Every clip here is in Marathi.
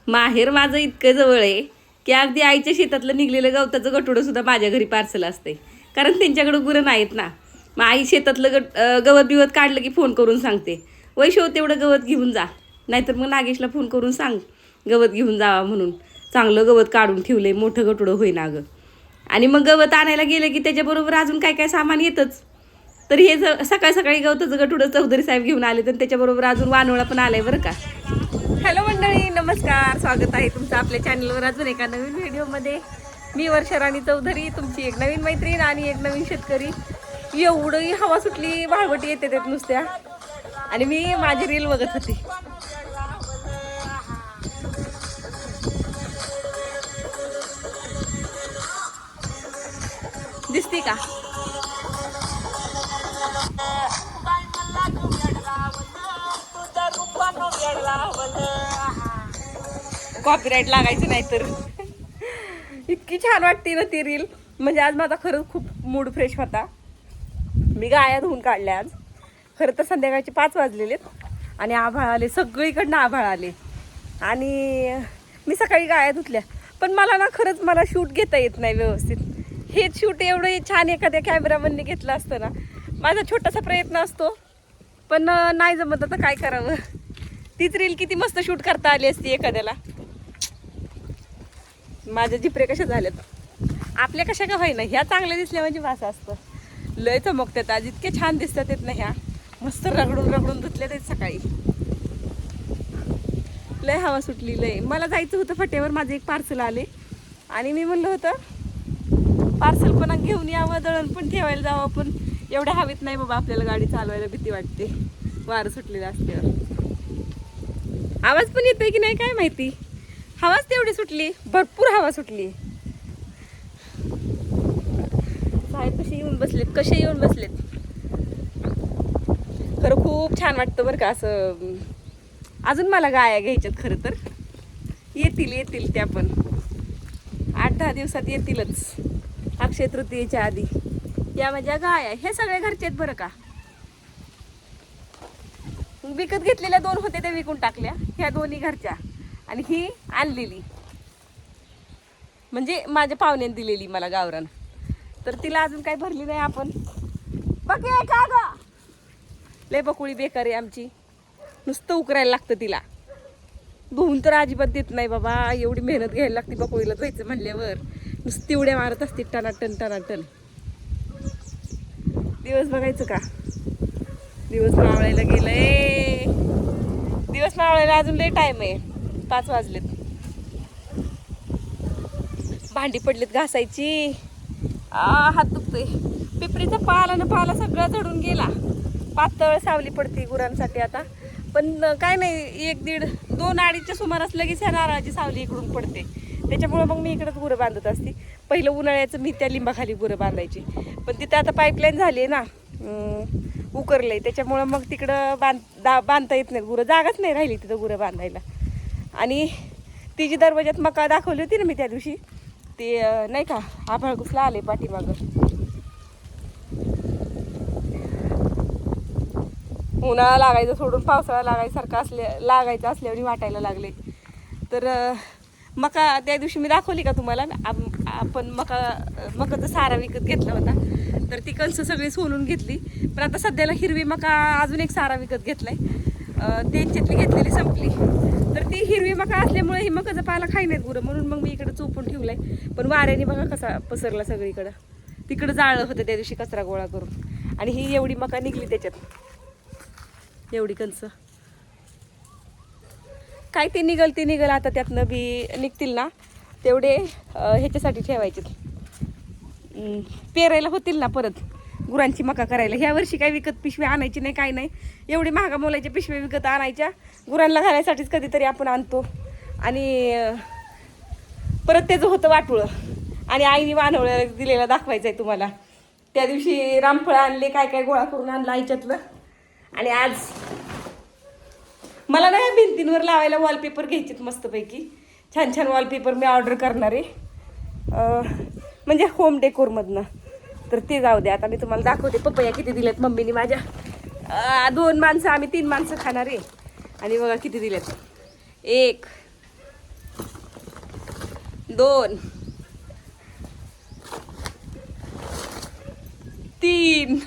माहेर माझं इतकं जवळ आहे की अगदी आईच्या शेतातलं निघलेलं गवताचं गठुडं सुद्धा माझ्या घरी पार्सल असते. कारण त्यांच्याकडं गुरं नाहीत ना. मग आई शेतातलं गवत बिवत काढलं की फोन करून सांगते, वैशो तेवढं गवत घेऊन जा. नाहीतर मग नागेशला फोन करून सांग गवत घेऊन जावा म्हणून. चांगलं गवत काढून ठेवलंय, मोठं गठुडं होईना गं. आणि मग गवत आणायला गेलं की त्याच्याबरोबर अजून काय काय सामान येतंच. तर हे सकाळी सकाळी गवताचं गठुडं चौधरी साहेब घेऊन आले, तर त्याच्याबरोबर अजून वानोळा पण आलाय बरं का. हॅलो मंडळी, नमस्कार. स्वागत आहे तुमचं आपल्या चॅनलवर अजून एका नवीन व्हिडिओमध्ये. मी वर्षा राणी चौधरी, तुमची एक नवीन मैत्रीण आणि एक नवीन शेतकरी. एवढी हवा सुटली, वाळवटी येते त्यात नुसत्या. आणि मी माझी रील बघत होती. दिसती का? कॉपीराईट लागायचं नाही तर. इतकी छान वाटते ना ती रील. म्हणजे आज माझा खरंच खूप मूड फ्रेश होता. मी गाया धुवून काढल्या आज. खरं तर संध्याकाळचे 5 वाजलेलेत आणि आभाळ आले, सगळीकडनं आभाळ आले. आणि मी सकाळी गाया धुतल्या, पण मला ना खरंच मला शूट घेता येत नाही व्यवस्थित. हेच शूट एवढं छान एखाद्या कॅमेरामनने घेतलं असतं ना. माझा छोटासा प्रयत्न असतो, पण नाही जमत. आता काय करावं. तीच रील किती मस्त शूट करता आली असती एखाद्याला. माझ्या जिपरे कशा झाल्यात, आपल्या कशा का व्हायना, ह्या चांगल्या दिसल्या म्हणजे भास असतं. लय चमकतात आज, इतके छान दिसतात येत ना ह्या. मस्त रगडून रगडून धुतल्यात आहेत सकाळी. लय हवा सुटली लय. मला जायचं होतं फटेवर, माझं एक पार्सल आले आणि मी म्हणलं होतं पार्सल पण घेऊन यावं, दळण पण ठेवायला जावं. पण एवढ्या हवेत नाही बाबा, आपल्याला गाडी चालवायला भीती वाटते वारं सुटलेलं असल्यावर. आवाज पण येतोय की नाही काय माहिती. हवाच तेवढी सुटली, भरपूर हवा सुटली. साहेब कसे येऊन बसलेत. खरं खूप छान वाटतं बरं का असं. अजून मला गाया घ्यायच्यात खरं तर. येतील त्या पण 8-10 दिवसात येतीलच, अक्षय तृतीयेच्या आधी. या माझ्या गाया हे सगळे घरचे आहेत बरं का. विकत घेतलेल्या 2 होते त्या विकून टाकल्या. ह्या दोन्ही घरच्या आणि ही आणलेली, म्हणजे माझ्या पाहुण्याने दिलेली मला गावरान. तर तिला अजून काही भरली नाही आपण. बघे का ग, लय बकुळी बेकार आहे आमची. नुसतं उकरायला लागतं तिला. धुवून तर अजिबात देत नाही बाबा. एवढी मेहनत घ्यायला लागते बकुळीला जायचं म्हणल्यावर. नुसती उड्या मारत असते टनाटन. दिवस बघायचं का, दिवस मावळायला गेलंय. दिवस मावळायला अजून लय टाइम आहे, 5 वाजलेत. भांडी पडलीत घासायची. हात दुखतोय. पिपरीचा पाला सगळा झडून गेला. पातळ सावली पडते गुरांसाठी आता. पण काय नाही, 1-2-2-2:30च्या सुमारास लगेच ह्या नारळाची सावली इकडून पडते. त्याच्यामुळे मग मी इकडंच गुरं बांधत असते. पहिलं उन्हाळ्याचं मी त्या लिंबाखाली गुरं बांधायची, पण तिथं आता पाईपलाईन झाली आहे ना, उकरलंय. त्याच्यामुळं मग तिकडं बांधता येत नाही गुरं. जागाच नाही राहिली तिथं गुरं बांधायला. आणि ती जी दरवाजात मका दाखवली होती ना मी त्या दिवशी, ते नाही का आभाळ घुसला आले पाठीमागं. उन्हाळा लागायचं सोडून पावसाळा लागायचं असल्यावर वाटायला लागले. तर मका त्या दिवशी मी दाखवली का तुम्हाला. आपण मकाचा सारा विकत घेतला होता, तर ती कणसं सगळी सोलून घेतली. पण आता सध्याला हिरवी मका अजून एक सारा विकत घेतलाय. त्यांच्यातली घेतलेली संपली. तर ती हिरवी मका असल्यामुळे ही मकाचा पाला खाई नाहीत गुरं, म्हणून मग मी इकडे चोपून ठेवलाय. पण वाऱ्याने बघा कसा पसरला सगळीकडं. तिकडं जाळलं होतं त्या दिवशी कचरा गोळा करून. आणि ही एवढी मका निघली त्याच्यात, एवढी कणसं. काय ते निघल आता त्यातनं बी निघतील ना तेवढे ह्याच्यासाठी ठेवायचे. पेरायला होतील ना परत गुरांची मका करायला. ह्या वर्षी काही विकत पिशव्या आणायची नाही, काय नाही. एवढी महागा मोलाच्या पिशव्या विकत आणायच्या गुरांना घालायसाठीच कधीतरी आपण आणतो. आणि परत त्याचं होतं वाटुळं. आणि आईने वानवळ्या दिलेला दाखवायचं आहे तुम्हाला. त्या दिवशी रामफळं आणले, काय गोळा करून आणलं आईच्यातलं. आणि आज मला ना भिंतींवर लावायला वॉलपेपर घ्यायचेत मस्तपैकी. छान वॉलपेपर मी ऑर्डर करणार आहे, म्हणजे होम डेकोरमधनं. तर ते जाऊ द्या, आता मी तुम्हाला दाखवते पपया किती दिलेत मम्मीने माझ्या. 2 माणसं, आम्ही 3 माणसं खाणार आहे. आणि बघा किती दिलेत. 1 2 3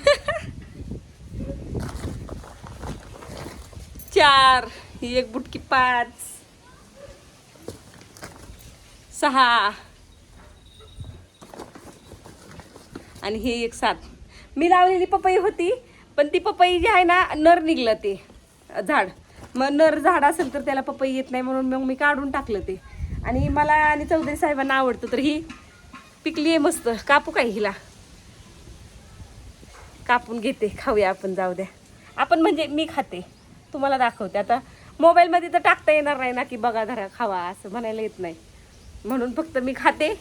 4 ही एक बुटकी 5 6 आणि ही एक 7. मी लावलेली पपई होती पण ती पपई जी आहे ना नर निघलं ते झाड. मग नर झाड असेल तर त्याला पपई येत नाही म्हणून मग मी काढून टाकलं ते. आणि मला आणि चौधरी साहेबांना आवडतं तर ही पिकली आहे मस्त. कापू काय हिला? कापून घेते, खाऊया आपण. जाऊ द्या आपण, म्हणजे मी खाते, तुम्हाला दाखवते. आता मोबाईलमध्ये तर टाकता येणार नाही ना की बघा धरा खावा असं म्हणायला येत नाही, म्हणून फक्त मी खाते.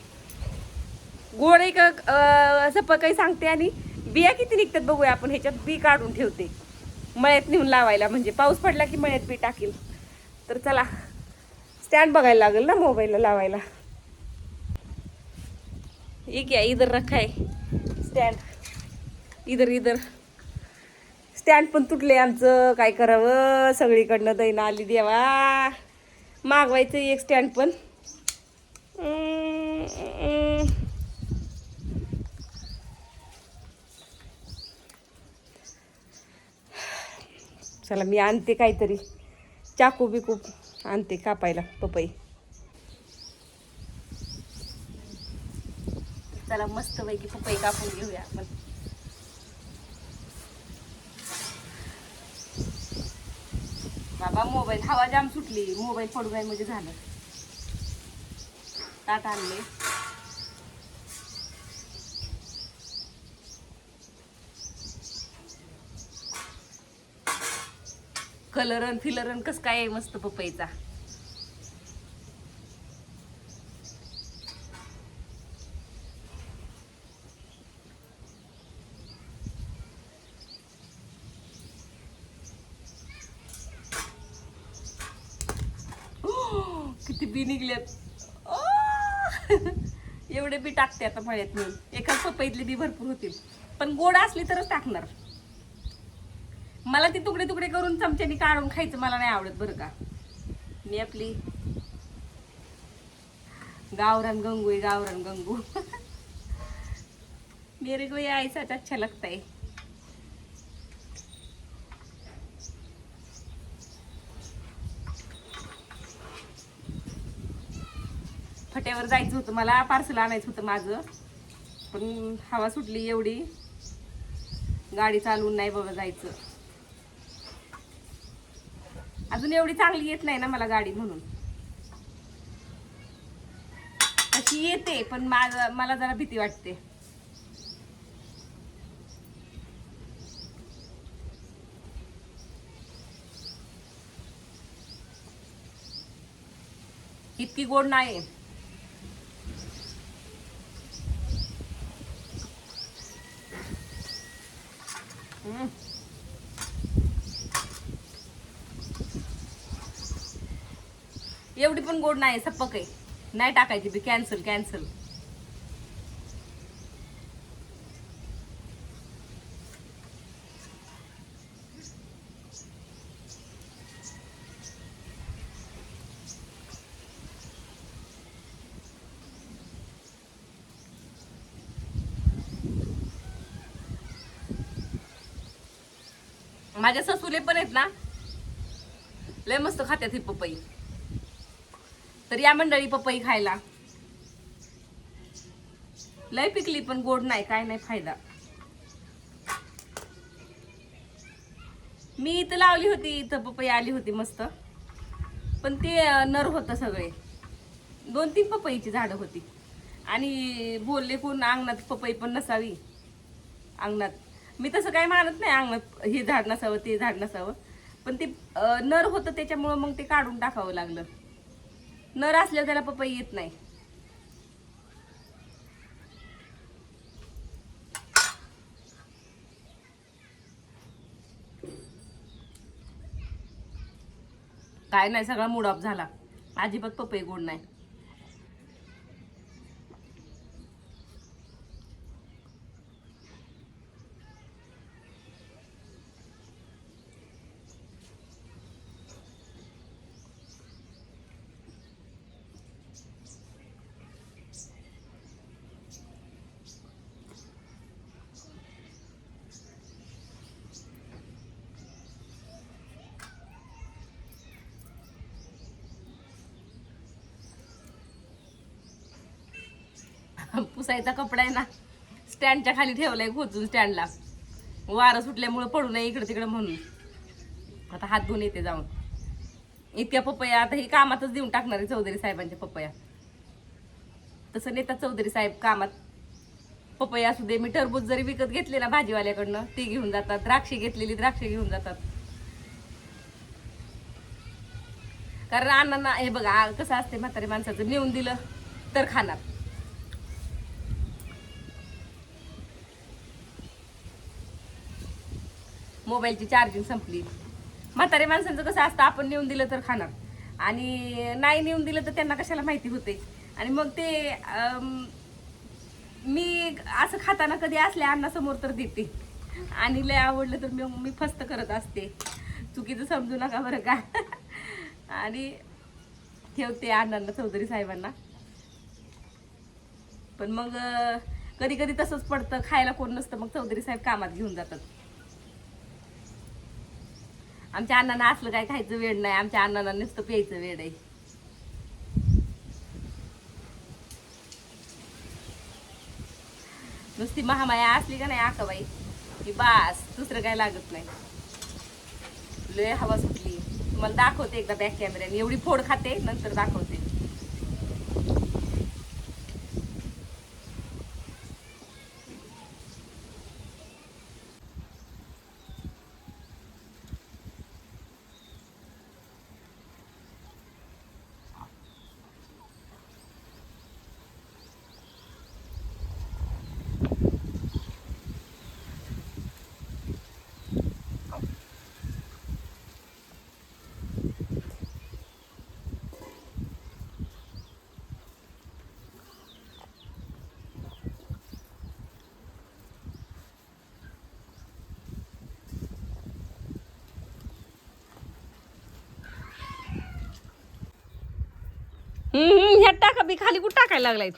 गोड एक असं काही सांगते आणि बिया किती निघतात बघूया आपण. ह्याच्यात बी काढून ठेवते मळ्यात नेऊन लावायला, म्हणजे पाऊस पडला की मळ्यात बी टाकील. तर चला स्टँड बघायला लागेल ना मोबाईलला लावायला. ये क्या इधर रखा है स्टँड, इधर इधर. स्टँड पण तुटले आमचं, काय करावं. सगळीकडनं दैना आली देवा. मागवायचं एक स्टँड पण. चला मी आणते काहीतरी, चाकू बिकू आणते कापायला पपई. चला मस्त पैकी पपई कापून घेऊया आपण. बाबा मोबाईल, हवा जाम सुटली, मोबाईल पडू काय म्हणजे झालं. ताट आणले. कलरन फिलरन कस काय मस्त पपईचा. किती बी निघल्यात. एवढे बी टाकते आता मळ्यात मी. एका पपईतली बी भरपूर होतील, पण गोड असली तरच टाकणार. मला ती तुकडे तुकडे करून चमच्याने काढून खायचं मला नाही आवडत बरं का. मी आपली गावरान गंगू आहे, गावरान गंगू. मेरे को ये ऐसा अच्छा लगता है. फट्यावर जायचं होतं मला, पार्सल आणायचं होतं माझं, पण हवा सुटली एवढी, गाडी चालवून नाही बाबा जायचं. अजून एवढी चांगली येत नाही ना मला गाडी, म्हणून. तशी येते पण मला जरा भीती वाटते. इतकी गोड नाही. एवढी पण गोड नाही, सपक आहे. नाही टाकायची बी, कॅन्सल कॅन्सल. माझ्या ससुले पण आहेत ना, लय मस्त खात्यात ही पपई. तर या मंडळी पपई खायला. लय पिकली पण गोड नाही, काय नाही फायदा. मी इथं लावली होती, इथं पपई आली होती मस्त, पण ते नर होतं सगळे. 2-3 पपईची झाडं होती. आणि बोलले कोण अंगणात पपई पण नसावी अंगणात. मी तसं काही मानत नाही अंगणात हे झाड नसावं ते झाड नसावं, पण ते नर होतं त्याच्यामुळं मग ते काढून टाकावं लागलं. नर असल्यावर त्याला पपई येत नाही. काय नाही, सगळा मूड ऑफ झाला. अजिबात पपई गोड नाही. पुसायचा कपडा आहे ना स्टँडच्या खाली ठेवलाय खोचून स्टँडला, वारं सुटल्यामुळं पडू नये इकडं तिकडं म्हणून. आता हात धुवून येते जाऊन. इतक्या पपया आता ही कामातच देऊन टाकणार आहे चौधरी साहेबांच्या पपया. तसं नेतात चौधरी साहेब कामात. पपया असू दे, मी टरबूज जरी विकत घेतले ना भाजीवाल्याकडनं ती घेऊन जातात, द्राक्षे घेतलेली द्राक्षे घेऊन जातात. कारण अण्णांना हे बघा कसं असते म्हातारे माणसाचं, नेऊन दिलं तर खाणार. मोबाईलची चार्जिंग संपली. म्हातारे माणसांचं कसं असतं, आपण नेऊन दिलं तर खाणार आणि नाही नेऊन दिलं तर त्यांना कशाला माहिती होते. आणि मग ते मी असं खाताना कधी असल्या अण्णासमोर तर देते आणि लय आवडलं तर मी फस्त करत असते. चुकीचं समजू नका बरं का. आणि ठेवते अण्णांना चौधरी साहेबांना. पण मग कधी कधी तसंच पडतं, खायला कोण नसतं, मग चौधरी साहेब कामात घेऊन जातात. आमच्या अण्णांना असलं काय खायचं वेळ नाही, आमच्या अण्णांना नुसतं प्यायचं वेळ आहे. नुसती महामाया असली का नाही आकाबाई की बास, दुसरं काय लागत नाही. लय हवा सुटली. तुम्हाला दाखवते एकदा बॅक कॅमेऱ्याने. एवढी फोड खाते नंतर दाखवते. ह्यात टाका बी, खाली कुठं टाकायला लागलाय.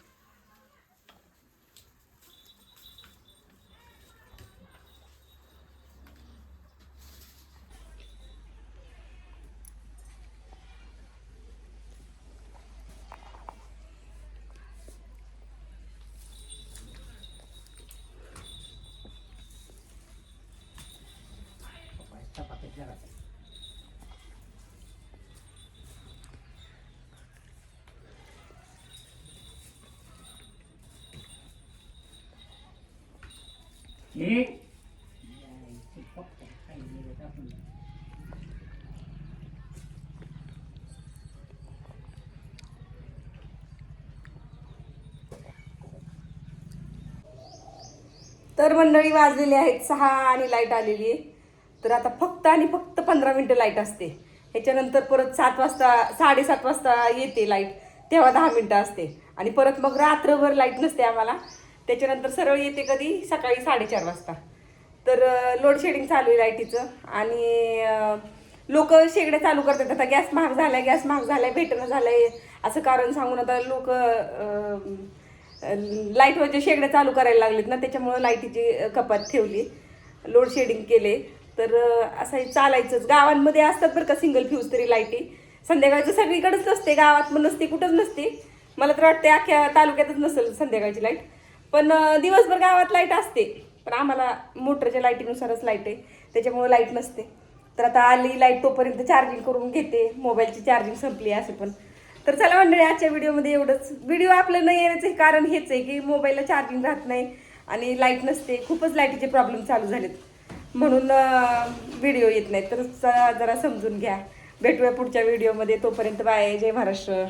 तर मंडळी वाजलेली आहेत 6 आणि लाईट आलेली आहे. तर आता फक्त आणि फक्त 15 मिनिटं लाईट असते. ह्याच्यानंतर परत 7 वाजता 7:30 वाजता येते लाईट, तेव्हा 10 मिनिटं असते. आणि परत मग रात्रभर लाईट नसते आम्हाला. त्याच्यानंतर सरळ येते कधी सकाळी 4:30 वाजता. तर लोड शेडिंग चालू आहे लाईटीचं. आणि लोक शेगड्या चालू करतात. आता गॅस महाग झालाय भेटणं झालंय असं कारण सांगून आता लोक लाईटवरचे शेगड्या चालू करायला लागलेत ना, त्याच्यामुळं लाईटीची कपात ठेवली, लोड शेडिंग केले. तर असं चालायचंच. गावांमध्ये असतात बरं का सिंगल फ्यूज तरी लाईटी. संध्याकाळचं सगळीकडेच नसते, गावात पण नसते, कुठंच नसते. मला तर वाटते अख्ख्या तालुक्यातच नसेल संध्याकाळची लाईट. पण दिवसभर गावात लाईट असते. पण आम्हाला मोटरच्या लाईटीनुसारच लाईट आहे, त्याच्यामुळे लाईट नसते. तर आता आली लाईट, तोपर्यंत चार्जिंग करून घेते. मोबाईलची चार्जिंग संपली असे पण. तर चला मंडळी, आजच्या व्हिडिओमध्ये एवढंच. व्हिडिओ आपलं न येण्याचं कारण हेच आहे की मोबाईलला चार्जिंग राहत नाही आणि लाईट नसते. खूपच लाईटीचे प्रॉब्लेम चालू झालेत म्हणून व्हिडिओ येत नाही. तर जरा समजून घ्या. भेटूया पुढच्या व्हिडिओमध्ये. तोपर्यंत बाय. जय महाराष्ट्र.